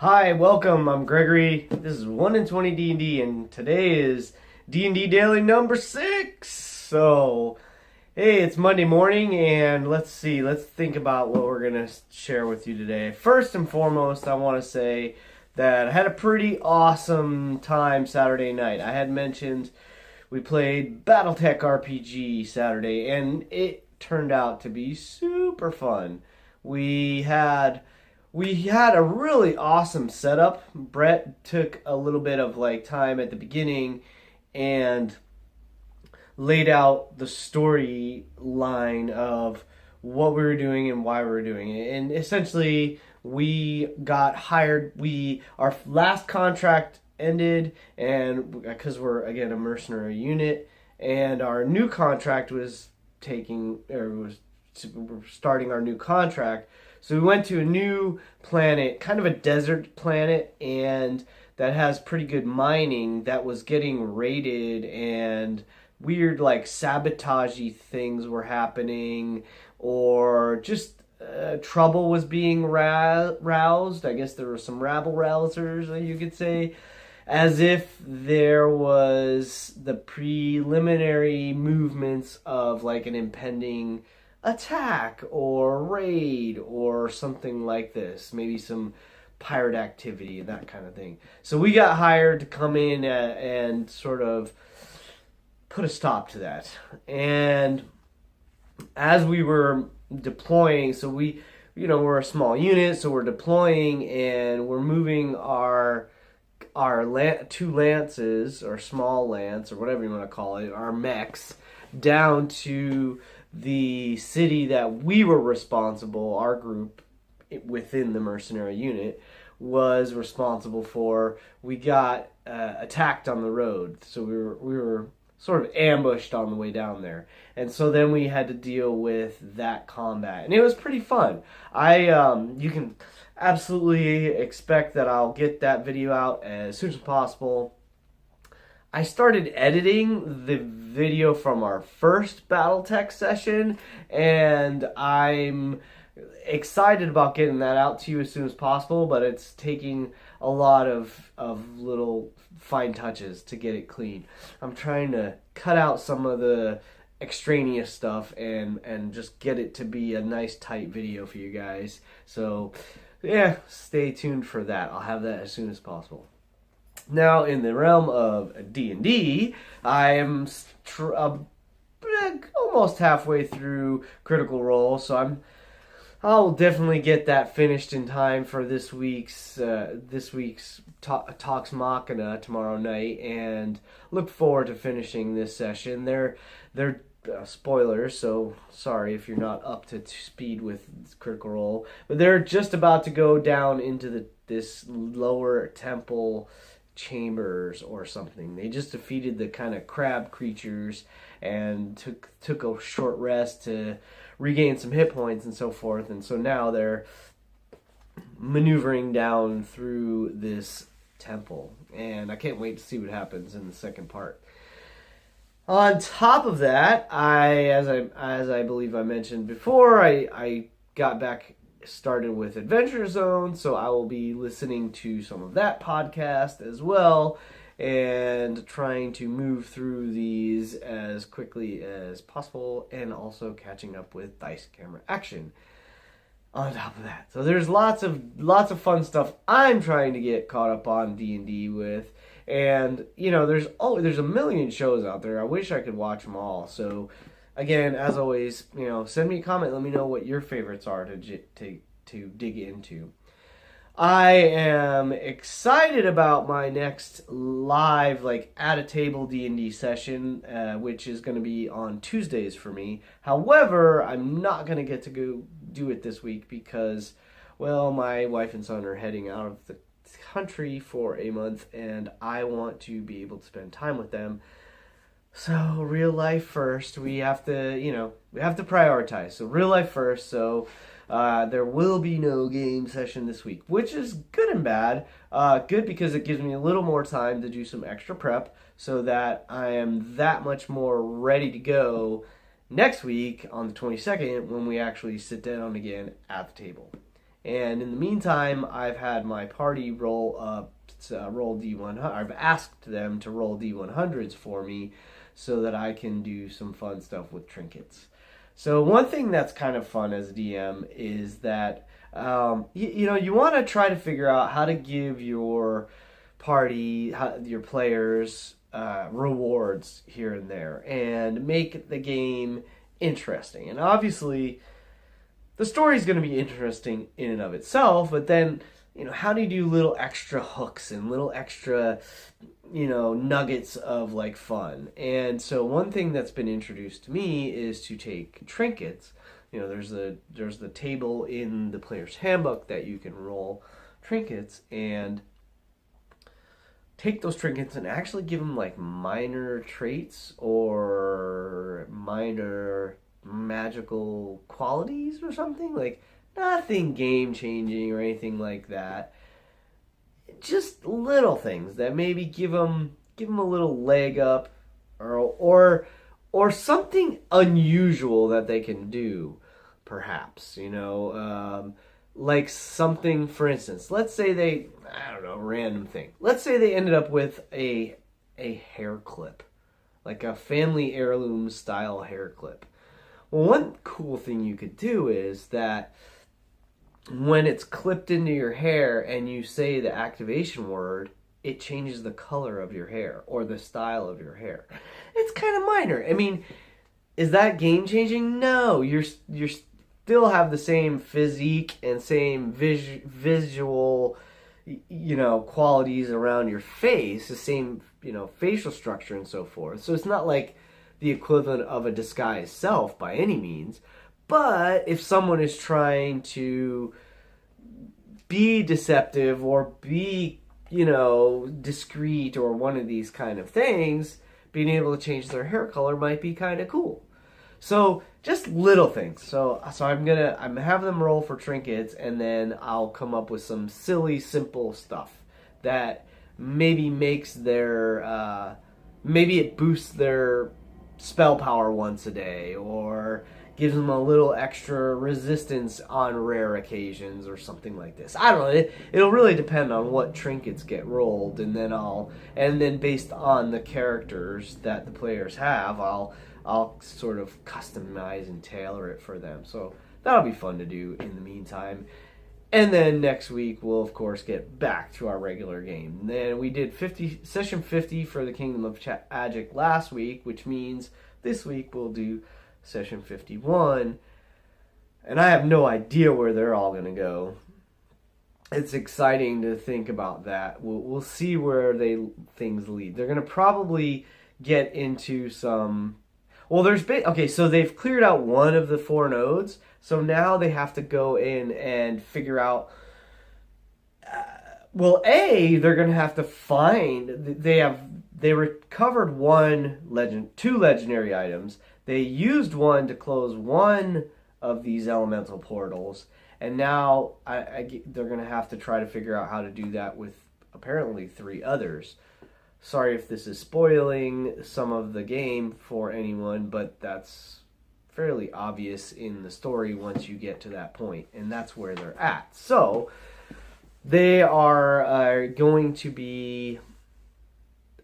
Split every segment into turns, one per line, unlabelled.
Hi, welcome. I'm Gregory. This is 1 in 20 D&D, and today is D&D Daily number 6. So, hey, it's Monday morning, and let's think about what we're going to share with you today. First and foremost, I want to say that I had a pretty awesome time Saturday night. I had mentioned we played Battletech RPG Saturday, and it turned out to be super fun. We had a really awesome setup. Brett took a little bit of time at the beginning and laid out the storyline of what we were doing and why we were doing it. And essentially, we got hired. Our last contract ended, and because we're again a mercenary unit, and our new contract was starting our new contract. So we went to a new planet, kind of a desert planet, and that has pretty good mining that was getting raided, and weird sabotagey things were happening, or just trouble was being roused. I guess there were some rabble-rousers, you could say, as if there was the preliminary movements of an impending attack or raid or something like this. Maybe some pirate activity and that kind of thing. So we got hired to come in and sort of put a stop to that. And as we were deploying, so we're a small unit, so we're deploying and we're moving our two lances, or small lance, or whatever you want to call it, our mechs, down to the city that we were responsible, our group within the mercenary unit was responsible for. We got attacked on the road, so we were sort of ambushed on the way down there, and so then we had to deal with that combat, and it was pretty fun. You can absolutely expect that I'll get that video out as soon as possible. I started editing the video from our first Battletech session, and I'm excited about getting that out to you as soon as possible, but it's taking a lot of little fine touches to get it clean. I'm trying to cut out some of the extraneous stuff and just get it to be a nice tight video for you guys. So yeah, stay tuned for that. I'll have that as soon as possible. Now, in the realm of D&D, I am almost halfway through Critical Role, so I'll definitely get that finished in time for this week's Talks Machina tomorrow night, and look forward to finishing this session. They're spoilers, so sorry if you're not up to speed with Critical Role, but they're just about to go down into this lower temple chambers or something. They just defeated the kind of crab creatures and took a short rest to regain some hit points and so forth, and so now they're maneuvering down through this temple, and I can't wait to see what happens in the second part. On top of that, as I believe I mentioned before, I got back started with Adventure Zone, so I will be listening to some of that podcast as well, and trying to move through these as quickly as possible, and also catching up with Dice Camera Action on top of that. So there's lots of fun stuff I'm trying to get caught up on D&D with, and there's a million shows out there. I wish I could watch them all. So again, as always, send me a comment. Let me know what your favorites are to dig into. I am excited about my next live, at a table D&D session, which is going to be on Tuesdays for me. However, I'm not going to get to go do it this week because, well, my wife and son are heading out of the country for a month, and I want to be able to spend time with them. So real life first. We have to prioritize. So real life first. So there will be no game session this week, which is good and bad. Good because it gives me a little more time to do some extra prep so that I am that much more ready to go next week on the 22nd when we actually sit down again at the table. And in the meantime, I've had my party roll D100. I've asked them to roll D100s for me so that I can do some fun stuff with trinkets. So one thing that's kind of fun as a DM is that you want to try to figure out how to give your party, your players, rewards here and there, and make the game interesting. And obviously, the story is going to be interesting in and of itself, but then, how do you do little extra hooks and little extra, nuggets of like fun? And so one thing that's been introduced to me is to take trinkets. There's the table in the player's handbook that you can roll trinkets, and take those trinkets and actually give them like minor traits or minor magical qualities or something. Like, nothing game changing or anything like that, just little things that maybe give them a little leg up, or something unusual that they can do, perhaps. Like something, for instance, let's say random thing. Let's say they ended up with a hair clip, like a family heirloom style hair clip. Well, one cool thing you could do is that when it's clipped into your hair and you say the activation word, it changes the color of your hair or the style of your hair. It's kind of minor. I mean, is that game changing? No, you're still have the same physique and same visual, qualities around your face, the same, facial structure and so forth. So it's not like the equivalent of a disguised self by any means. But if someone is trying to be deceptive or be, discreet or one of these kind of things, being able to change their hair color might be kind of cool. So just little things. So I'm have them roll for trinkets, and then I'll come up with some silly, simple stuff that maybe makes their maybe it boosts their spell power once a day, or gives them a little extra resistance on rare occasions, or something like this. I don't know. It'll really depend on what trinkets get rolled, and then based on the characters that the players have, I'll sort of customize and tailor it for them. So that'll be fun to do in the meantime. And then next week, we'll, of course, get back to our regular game. And then we did session 50 for the Kingdom of Agic last week, which means this week we'll do session 51. And I have no idea where they're all going to go. It's exciting to think about that. We'll see where things lead. They're going to probably get into some... Well, so they've cleared out one of the 4 nodes, so now they have to go in and figure out... they're going to have to find... They recovered 2 legendary items. They used one to close one of these elemental portals, and now they're going to have to try to figure out how to do that with apparently 3 others. Sorry if this is spoiling some of the game for anyone, but that's fairly obvious in the story once you get to that point, and that's where they're at. So they are going to be...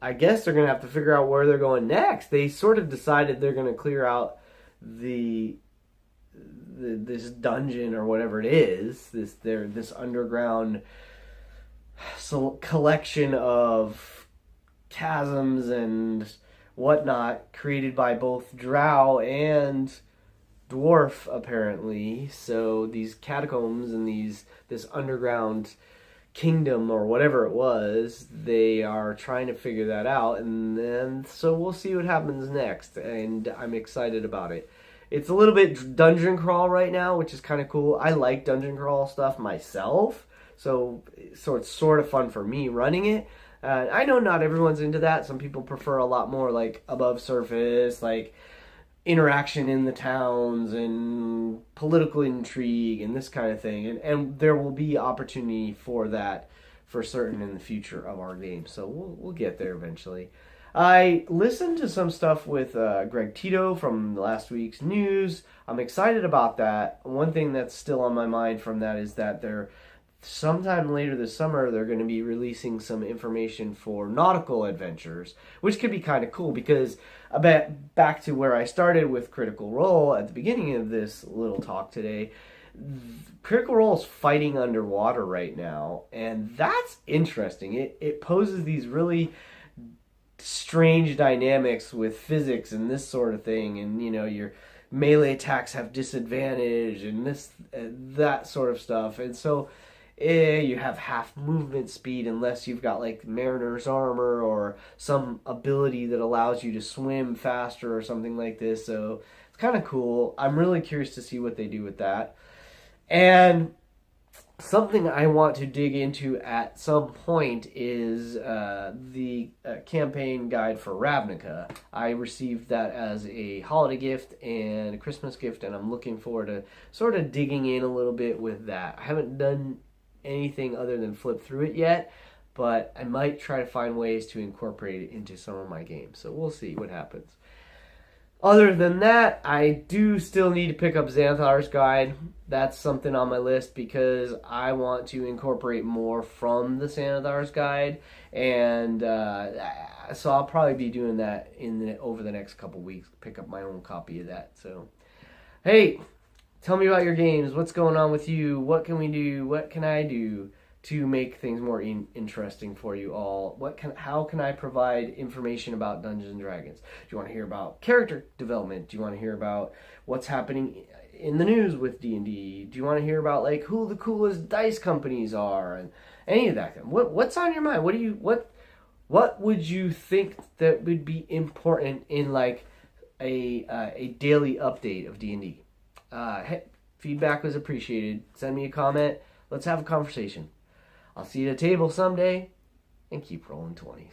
I guess they're going to have to figure out where they're going next. They sort of decided they're going to clear out this dungeon or whatever it is, this underground collection of chasms and whatnot created by both drow and dwarf, apparently. So these catacombs and this underground kingdom or whatever it was, they are trying to figure that out, and then so we'll see what happens next, and I'm excited about it. It's a little bit dungeon crawl right now, which is kind of cool. I like dungeon crawl stuff myself, so it's sort of fun for me running it. I know not everyone's into that. Some people prefer a lot more like above surface, like interaction in the towns and political intrigue and this kind of thing. And there will be opportunity for that for certain in the future of our game. So we'll get there eventually. I listened to some stuff with Greg Tito from last week's news. I'm excited about that. One thing that's still on my mind from that is that they're sometime later this summer they're going to be releasing some information for nautical adventures, which could be kind of cool because I bet back to where I started with Critical Role at the beginning of this little talk today. Critical Role is fighting underwater right now, and that's interesting. It poses these really strange dynamics with physics and this sort of thing, and your melee attacks have disadvantage and this that sort of stuff, and so you have half movement speed unless you've got like mariner's armor or some ability that allows you to swim faster or something like this. So it's kind of cool. I'm really curious to see what they do with that. And something I want to dig into at some point is the campaign guide for Ravnica. I received that as a holiday gift and a Christmas gift, and I'm looking forward to sort of digging in a little bit with that. I haven't done anything other than flip through it yet, but I might try to find ways to incorporate it into some of my games. So we'll see what happens. Other than that, I do still need to pick up Xanthar's Guide. That's something on my list because I want to incorporate more from the Xanthar's Guide, and so I'll probably be doing that over the next couple weeks. Pick up my own copy of that. So, hey, tell me about your games. What's going on with you? What can we do? What can I do to make things more interesting for you all? How can I provide information about Dungeons and Dragons? Do you want to hear about character development? Do you want to hear about what's happening in the news with D&D? Do you want to hear about like who the coolest dice companies are and any of that? What's on your mind? What would you think that would be important in like a daily update of D&D? Feedback was appreciated. Send me a comment. Let's have a conversation. I'll see you at the table someday, and keep rolling 20s.